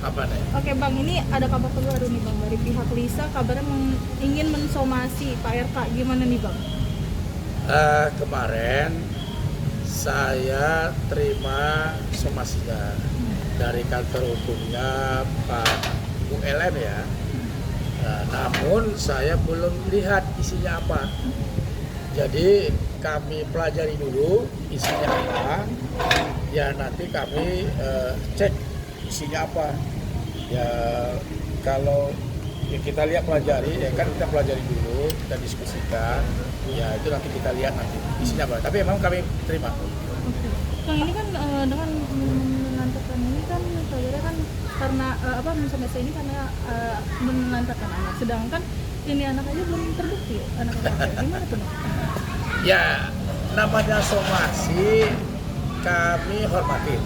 Apa nih? Oke Bang, ini ada kabar terbaru nih Bang dari pihak Lisa, kabarnya ingin mensomasi Pak RK, gimana nih Bang? Kemarin saya terima somasinya dari kantor hukumnya Pak ULM ya. Namun saya belum lihat isinya apa. Jadi kami pelajari dulu isinya apa. Ya nanti kami cek isinya apa. Ya kalau ya kita lihat pelajari, ya kan kita pelajari dulu, kita diskusikan. Ya itu nanti kita lihat nanti isinya apa. Tapi memang kami terima. Oke. Bang, ini kan dengan menantakan ini kan kabarnya kan karena mensomasi ini karena menantakan anak, sedangkan ini anak aja belum terbukti anak gimana tuh Bang? Ya namanya somasi kami hormati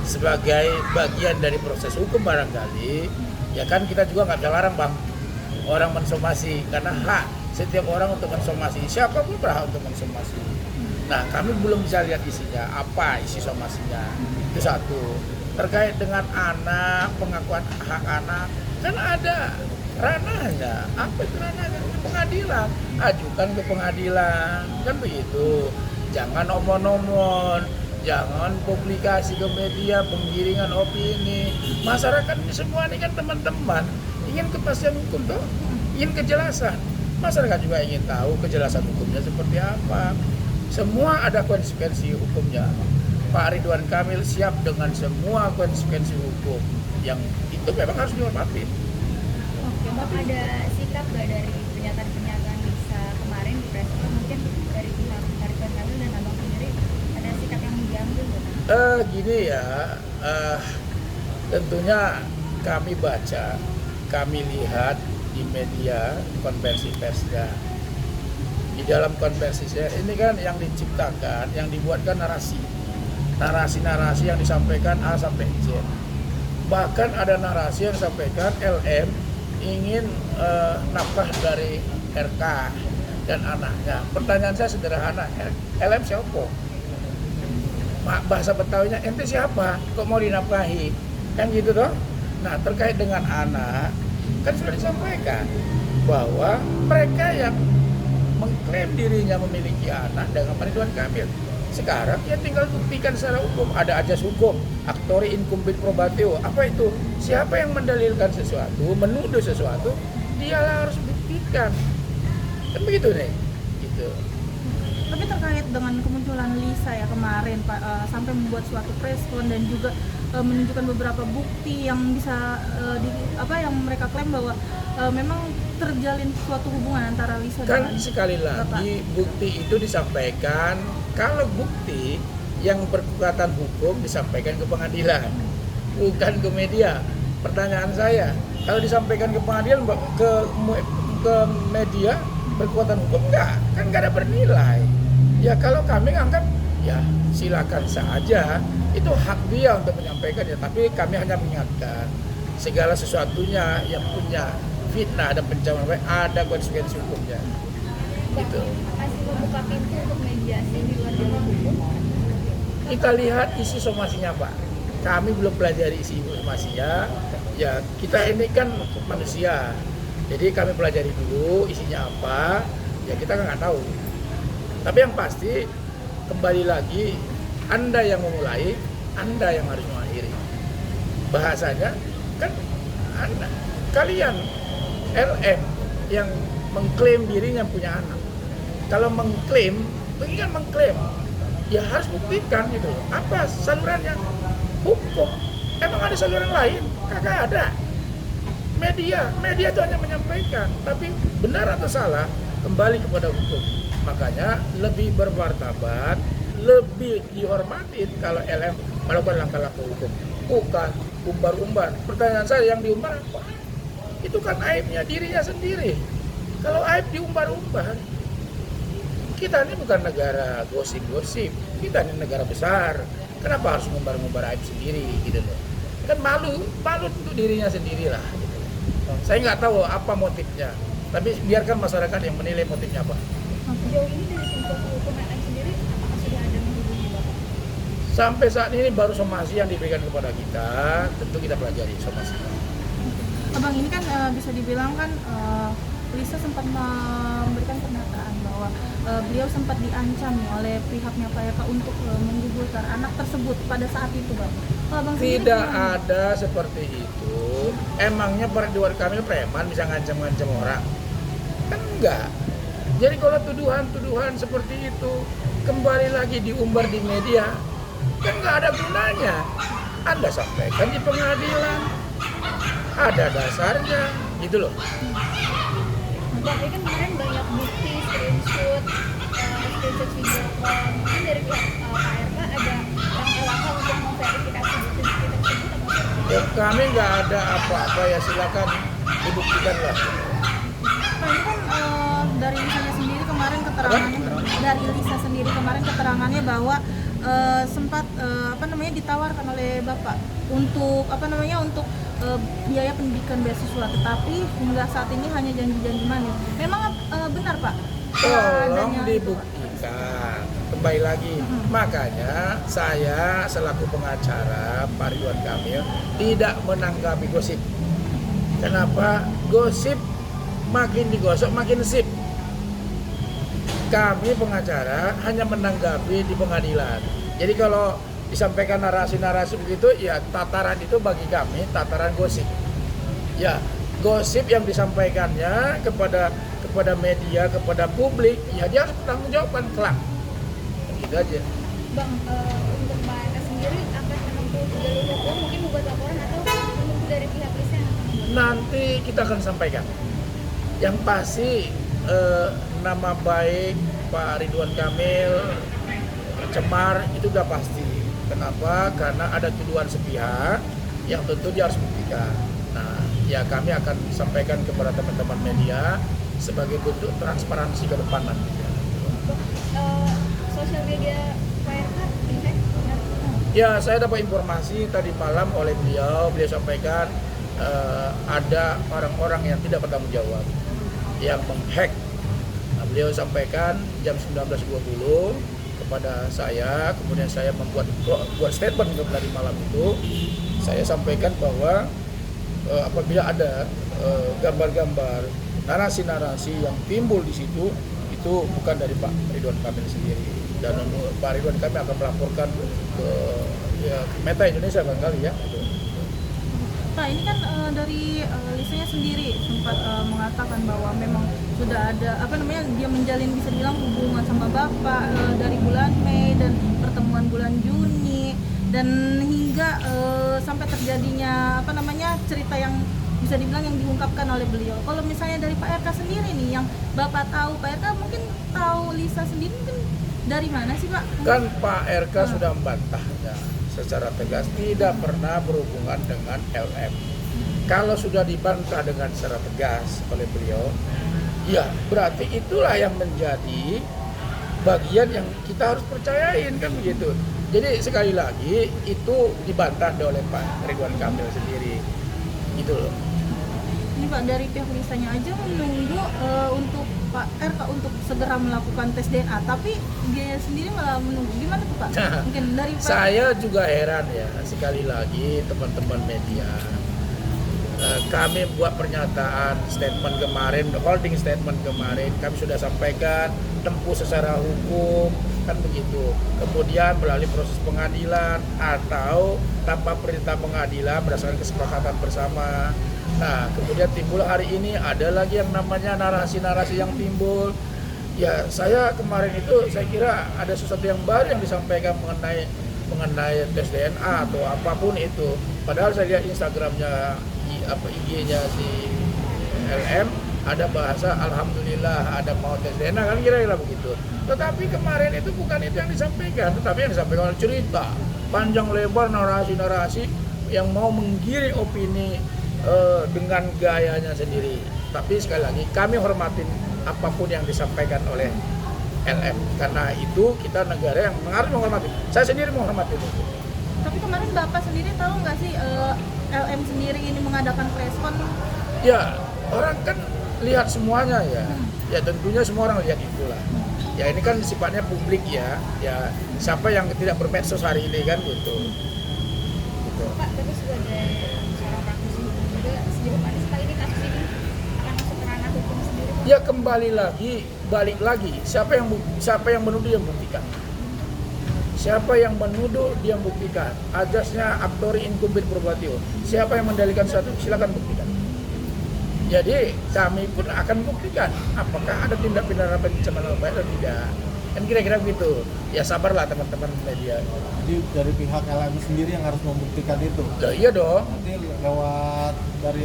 sebagai bagian dari proses hukum barangkali. Ya kan kita juga nggak bisa larang Bang orang mensomasi, karena hak setiap orang untuk mensomasi, siapapun berhak untuk mensomasi. Nah kami belum bisa lihat isinya, apa isi somasinya, itu satu. Terkait dengan anak, pengakuan hak anak, kan ada ranahnya. Apa itu ranahnya? Pengadilan, ajukan ke pengadilan, kan begitu. Jangan omon-omon, jangan publikasi ke media, penggiringan opini. Masyarakat ini semua ini kan teman-teman ingin kepastian hukum toh, ingin kejelasan. Masyarakat juga ingin tahu kejelasan hukumnya seperti apa. Semua ada konsekuensi hukumnya. Pak Ridwan Kamil siap dengan semua konsekuensi hukum yang itu memang harus dihormati. Oke, Bang, ada sikap nggak dari pernyataan-pernyataan Lisa kemarin di press itu, mungkin dari pihak Pak Ridwan Kamil dan Abang sendiri ada sikap yang diambil nggak? Gini ya, tentunya kami baca, kami lihat di media konversi persnya. Di dalam konversinya ini kan yang diciptakan, yang dibuatkan narasi yang disampaikan A sampai Z. Bahkan ada narasi yang disampaikan LM ingin nafkah dari RK dan anaknya. Pertanyaan saya sederhana, LM siapa? Bahasa Betawinya, ente siapa? Kok mau dinafkahi? Kan gitu toh? Nah terkait dengan anak, kan sudah disampaikan bahwa mereka yang mengklaim dirinya memiliki anak dengan Pak Ridwan Kamil. Sekarang ya tinggal buktikan secara hukum. Ada ajas hukum, actori incumbit probatio. Apa itu? Siapa yang mendalilkan sesuatu, menuduh sesuatu, dialah harus buktikan. Kan begitu nih. Gitu. Tapi terkait dengan kemunculan Lisa ya kemarin Pak, sampai membuat suatu preskon dan juga menunjukkan beberapa bukti yang bisa yang mereka klaim bahwa memang terjalin suatu hubungan antara Lisa Kan dengan sekali lagi bukti itu disampaikan, kalau bukti yang berkekuatan hukum disampaikan ke pengadilan, bukan ke media. Pertanyaan saya, kalau disampaikan ke pengadilan ke media berkekuatan hukum enggak? Kan enggak ada bernilai. Ya kalau kami anggap ya silakan saja, itu hak dia untuk menyampaikan ya, tapi kami hanya mengingatkan segala sesuatunya yang punya fitnah dan pencemaran ada konsekuensi hukumnya. Gitu. Masih membuka pintu untuk mediasi di luar jalur hukum? Kita lihat isi somasinya Pak. Kami belum pelajari isi somasinya. Ya kita ini kan manusia. Jadi kami pelajari dulu isinya apa. Ya kita nggak tahu. Tapi yang pasti kembali lagi, Anda yang memulai, Anda yang harus mengakhiri. Bahasanya kan Anda, kalian LM yang mengklaim dirinya punya anak. Kalau mengklaim, ini kan mengklaim, ya harus buktikan gitu. Apa salurannya? Hukum. Emang ada saluran lain? Kagak ada. Media itu hanya menyampaikan, tapi benar atau salah kembali kepada hukum. Makanya lebih bermartabat, lebih dihormatin kalau LM melakukan langkah-langkah hukum, bukan umbar-umbar. Pertanyaan saya, yang diumbar apa? Itu kan aibnya dirinya sendiri. Kalau aib diumbar-umbar, kita ini bukan negara gosip-gosip, kita ini negara besar. Kenapa harus ngumbar-ngumbar aib sendiri gitu loh? Kan malu untuk dirinya sendirilah. Gitu. Saya nggak tahu apa motifnya, tapi biarkan masyarakat yang menilai motifnya apa. Sejauh ini dari tim kuasa hukum LM sendiri, apakah sudah ada menghubungi Bapak? Sampai saat ini baru somasi yang diberikan kepada kita, tentu kita pelajari somasi. Abang, ini kan bisa dibilang kan Lisa sempat memberikan pernyataan bahwa beliau sempat diancam nih oleh pihaknya Pak Eka untuk menggugurkan anak tersebut pada saat itu, Bang. Kalau Abang sendiri Tidak gimana? ada seperti itu. Emangnya Pak Ridwan Kamil preman bisa ngancam-ngancam orang? Kan enggak. Jadi kalau tuduhan-tuduhan seperti itu kembali lagi diumbar di media, kan nggak ada gunanya. Anda sampaikan di pengadilan, ada dasarnya, gitu loh. Tapi kan kemarin banyak bukti, screenshot video call. Mungkin dari pihak Pak RK ada langkah-langkah untuk memverifikasi bukti-bukti tersebut atau Ya, kami nggak ada apa-apa, ya silakan dibuktikan lah. Nah, ini kan dari Lisanya sendiri kemarin keterangannya bahwa sempat ditawarkan oleh Bapak untuk biaya pendidikan beasiswa, tetapi hingga saat ini hanya janji-janji manis. Memang benar, Pak? Tolong Adanya itu, Pak? dibuktikan. Kembali lagi, makanya saya selaku pengacara Pak Ridwan Kamil tidak menanggapi gosip. Kenapa? Gosip makin digosok makin sip. Kami pengacara hanya menanggapi di pengadilan. Jadi kalau disampaikan narasi-narasi begitu, ya tataran itu bagi kami tataran gosip. Ya, gosip yang disampaikannya kepada media, kepada publik, ya dia harus bertanggung jawabkan kelak. Gitu aja. Bang, untuk Pak RK sendiri akan menempuh jalur hukum, mungkin membuat laporan atau menunggu dari pihak Lisa yang akan membuat? Nanti kita akan sampaikan. Yang pasti nama baik Pak Ridwan Kamil tercemar itu udah pasti. Kenapa? Karena ada tuduhan sepihak yang tentu dia harus buktikan. Nah, ya kami akan sampaikan kepada teman-teman media sebagai bentuk transparansi ke depan nanti. Sosial media Pak RK di-hack? Ya, saya dapat informasi tadi malam oleh beliau sampaikan ada orang-orang yang tidak bertanggung jawab yang menghack. Nah, beliau sampaikan jam 19.20 kepada saya, kemudian saya buat statement dari malam itu. Saya sampaikan bahwa apabila ada gambar-gambar, narasi-narasi yang timbul di situ, itu bukan dari Pak Ridwan Kamil sendiri. Dan Pak Ridwan Kamil akan melaporkan ke Meta Indonesia barangkali ya. Pak, ini kan dari Lisanya sendiri sempat mengatakan bahwa memang sudah ada dia menjalin bisa dibilang hubungan sama Bapak dari bulan Mei dan pertemuan bulan Juni, dan hingga sampai terjadinya cerita yang bisa dibilang yang diungkapkan oleh beliau. Kalau misalnya dari Pak RK sendiri nih yang Bapak tahu, Pak RK mungkin tahu Lisa sendiri mungkin dari mana sih, Pak? Kan Pak RK sudah membantahnya secara tegas, tidak pernah berhubungan dengan LM. Kalau sudah dibantah dengan secara tegas oleh beliau, ya berarti itulah yang menjadi bagian yang kita harus percayain, kan begitu. Jadi sekali lagi itu dibantah oleh Pak Ridwan Kamil sendiri, gitu loh. Ini Pak, dari pihak Lisanya aja menunggu untuk Pak RK untuk segera melakukan tes DNA, tapi dia sendiri malah menunggu. Gimana tuh, Pak? Mungkin dari Pak. Saya juga heran ya, sekali lagi teman-teman media. Kami buat pernyataan statement kemarin, holding statement kemarin, kami sudah sampaikan tempuh secara hukum, kan begitu. Kemudian melalui proses pengadilan atau tanpa perintah pengadilan berdasarkan kesepakatan bersama. Nah, kemudian timbul hari ini ada lagi yang namanya narasi-narasi yang timbul. Ya, saya kemarin itu saya kira ada sesuatu yang baru yang disampaikan mengenai tes DNA atau apapun itu. Padahal saya lihat Instagramnya IG-nya si LM ada bahasa alhamdulillah ada mau tes DNA, kan kira-kira begitu. Tetapi kemarin itu bukan itu yang disampaikan, tetapi yang disampaikan cerita panjang lebar, narasi-narasi yang mau menggiring opini dengan gayanya sendiri. Tapi sekali lagi kami hormatin apapun yang disampaikan oleh LM, karena itu kita negara yang harus menghormati. Saya sendiri menghormati itu. Tapi kemarin Bapak sendiri tahu nggak sih LM sendiri ini mengadakan preskon? Ya, orang kan lihat semuanya ya. Ya tentunya semua orang lihat itulah. Ya ini kan sifatnya publik ya. Ya siapa yang tidak bermedsos hari ini kan gitu. Gitu. Pak, tapi sebagai seorang praktisi hukum juga, sejauh mana sih Pak ini kasus ini akan masuk ke ranah hukum sendiri Pak? Ya kembali lagi, balik lagi. Siapa yang menuduh yang buktikan. Siapa yang menuduh dia buktikan. Ajasnya aktori incumbit probatio. Siapa yang mendalilkan sesuatu silakan buktikan. Jadi kami pun akan buktikan apakah ada tindak pidana pencemaran nama baik atau tidak. Kan kira-kira begitu. Ya sabarlah teman-teman media. Jadi dari pihak LM sendiri yang harus membuktikan itu. Ya, iya dong. Nanti lewat dari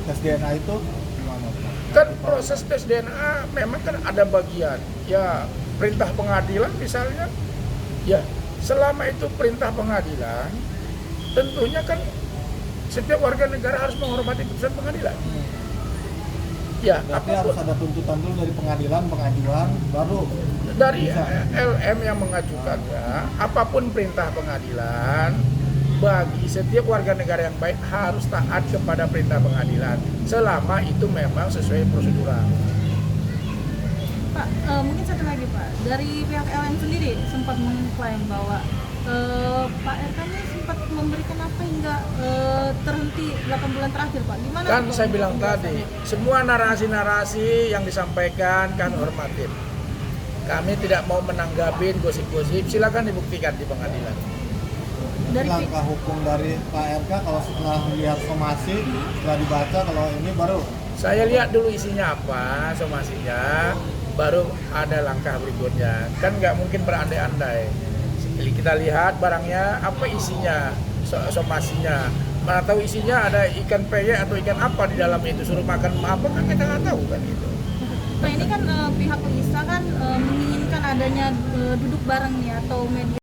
tes DNA itu gimana Pak? Kan proses tes DNA memang kan ada bagian. Ya perintah pengadilan misalnya. Ya selama itu perintah pengadilan, tentunya kan setiap warga negara harus menghormati putusan pengadilan. Ya, Berarti apapun harus ada tuntutan dulu dari pengadilan, pengajuan, baru dari bisa. LM yang mengajukannya, apapun perintah pengadilan, bagi setiap warga negara yang baik harus taat kepada perintah pengadilan selama itu memang sesuai prosedural. Pak, mungkin satu lagi Pak, dari pihak LM sendiri sempat mengklaim bahwa Pak RK ini sempat memberikan apa hingga terhenti 8 bulan terakhir Pak. Gimana? Kan Pak, saya untuk bilang tadi, penjelasannya? semua narasi-narasi yang disampaikan kan hormatin. Kami tidak mau menanggapi gosip-gosip, silakan dibuktikan di pengadilan. Dari langkah hukum dari Pak RK kalau setelah melihat somasi, setelah dibaca kalau ini baru Saya lihat dulu isinya apa, somasinya, baru ada langkah berikutnya. Kan nggak mungkin berandai-andai. Jadi kita lihat barangnya, apa isinya, somasinya. Mana tahu isinya ada ikan peyek atau ikan apa di dalam itu, suruh makan apa kan kita nggak tahu kan gitu. Nah ini kan pihak Lisa kan menginginkan adanya duduk bareng nih atau media